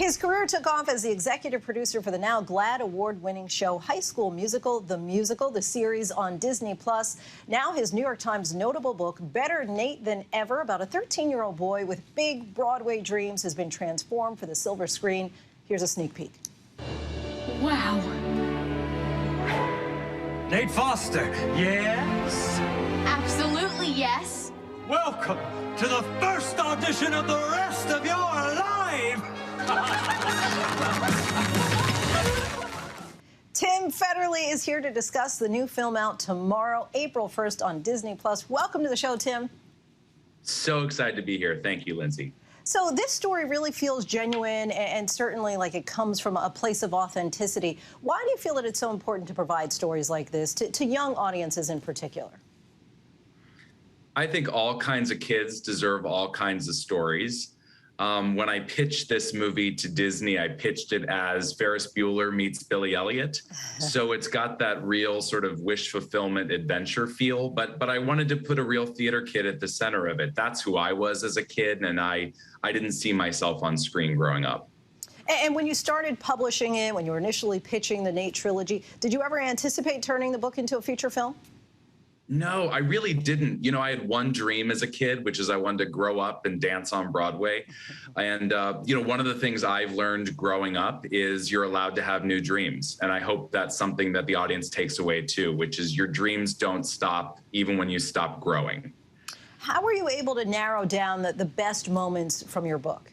His career took off as the executive producer for the now GLAAD award-winning show High School Musical, the series on Disney+. Now his New York Times notable book, Better Nate Than Ever, about a 13-year-old boy with big Broadway dreams, has been transformed for the silver screen. Here's a sneak peek. Wow. Nate Foster, yes? Absolutely yes. Welcome to the first audition of the rest of your life! Tim Federle is here to discuss the new film out tomorrow, April 1st on Disney+. Welcome to the show, Tim. So excited to be here. Thank you, Linsey. So this story really feels genuine and certainly like it comes from a place of authenticity. Why do you feel that it's so important to provide stories like this to young audiences in particular? I think all kinds of kids deserve all kinds of stories. When I pitched this movie to Disney, I pitched it as Ferris Bueller meets Billy Elliot. So it's got that real sort of wish fulfillment adventure feel, but I wanted to put a real theater kid at the center of it. That's who I was as a kid, and I didn't see myself on screen growing up. And when you started publishing it, when you were initially pitching the Nate trilogy, did you ever anticipate turning the book into a feature film? No, I really didn't. You know, I had one dream as a kid, which is I wanted to grow up and dance on Broadway. And, you know, one of the things I've learned growing up is you're allowed to have new dreams. And I hope that's something that the audience takes away, too, which is your dreams don't stop even when you stop growing. How were you able to narrow down the best moments from your book?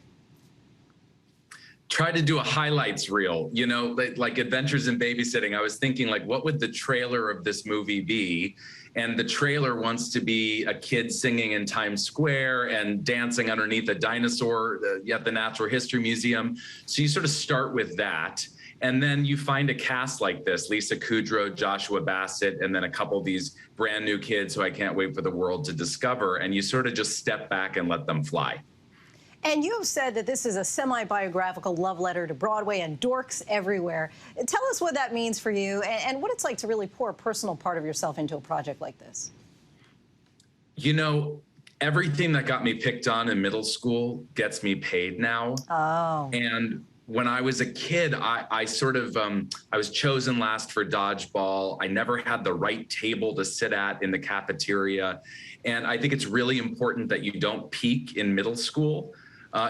Try to do a highlights reel, you know, like Adventures in Babysitting. I was thinking, like, what would the trailer of this movie be? And the trailer wants to be a kid singing in Times Square and dancing underneath a dinosaur at the Natural History Museum. So you sort of start with that. And then you find a cast like this, Lisa Kudrow, Joshua Bassett, and then a couple of these brand new kids who I can't wait for the world to discover. And you sort of just step back and let them fly. And you have said that this is a semi-biographical love letter to Broadway and dorks everywhere. Tell us what that means for you and what it's like to really pour a personal part of yourself into a project like this. You know, everything that got me picked on in middle school gets me paid now. Oh. And when I was a kid, I was chosen last for dodgeball. I never had the right table to sit at in the cafeteria. And I think it's really important that you don't peak in middle school.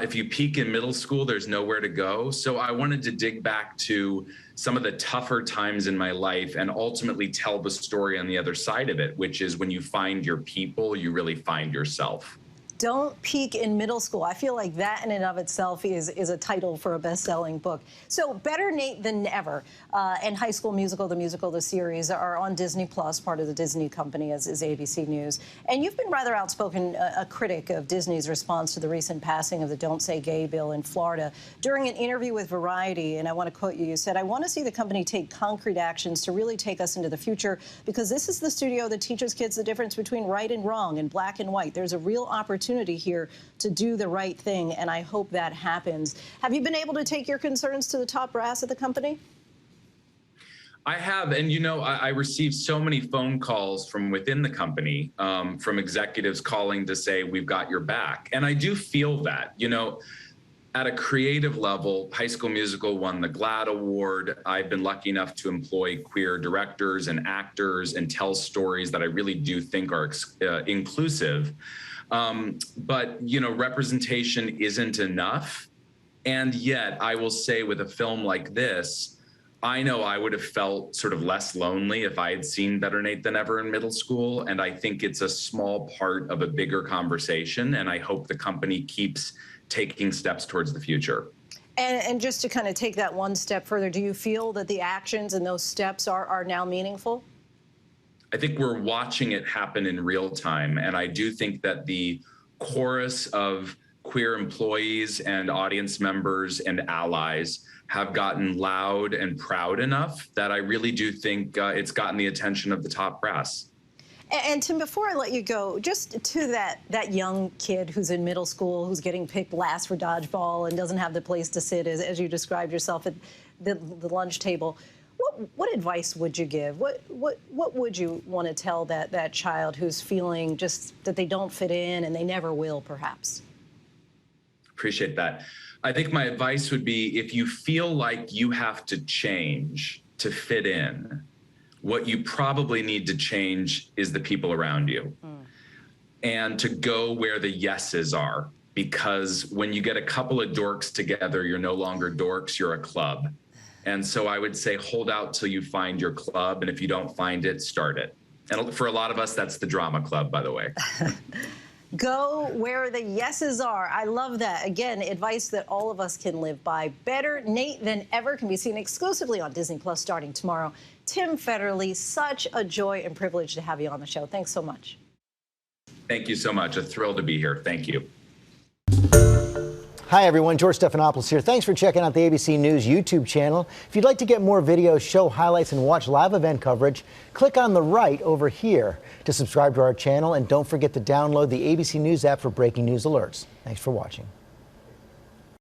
If you peak in middle school, there's nowhere to go. So I wanted to dig back to some of the tougher times in my life and ultimately tell the story on the other side of it, which is when you find your people, you really find yourself. Don't peak in middle school. I feel like that in and of itself is a title for a best-selling book. So Better Nate Than Ever and High School Musical, the series, are on Disney+, part of the Disney company, as is ABC News. And you've been rather outspoken, a critic of Disney's response to the recent passing of the Don't Say Gay bill in Florida. During an interview with Variety, and I want to quote you, you said, "I want to see the company take concrete actions to really take us into the future, because this is the studio that teaches kids the difference between right and wrong and black and white. There's a real opportunity here to do the right thing, and I hope that happens." Have you been able to take your concerns to the top brass at the company? I have, and you know, I received so many phone calls from within the company, from executives calling to say, we've got your back. And I do feel that, you know, at a creative level, High School Musical won the GLAAD award. I've been lucky enough to employ queer directors and actors and tell stories that I really do think are inclusive. But, you know, representation isn't enough. And yet, I will say with a film like this, I know I would have felt sort of less lonely if I had seen Better Nate Than Ever in middle school. And I think it's a small part of a bigger conversation. And I hope the company keeps taking steps towards the future. And just to kind of take that one step further, do you feel that the actions and those steps are now meaningful? I think we're watching it happen in real time. And I do think that the chorus of queer employees and audience members and allies have gotten loud and proud enough that I really do think it's gotten the attention of the top brass. And Tim, before I let you go, just to that young kid who's in middle school, who's getting picked last for dodgeball and doesn't have the place to sit, as you described yourself at the lunch table, what advice would you give? What would you want to tell that child who's feeling just that they don't fit in and they never will, perhaps? Appreciate that. I think my advice would be, if you feel like you have to change to fit in, what you probably need to change is the people around you. And to go where the yeses are, because when you get a couple of dorks together, you're no longer dorks, you're a club. And so I would say hold out till you find your club, and if you don't find it, start it. And for a lot of us, that's the drama club, by the way. Go where the yeses are. I love that. Again, advice that all of us can live by. Better Nate Than Ever can be seen exclusively on Disney Plus starting tomorrow. Tim Federle, such a joy and privilege to have you on the show. Thanks so much. Thank you so much. A thrill to be here. Thank you. Hi, everyone. George Stephanopoulos here. Thanks for checking out the ABC News YouTube channel. If you'd like to get more videos, show highlights, and watch live event coverage, click on the right over here to subscribe to our channel. And don't forget to download the ABC News app for breaking news alerts. Thanks for watching.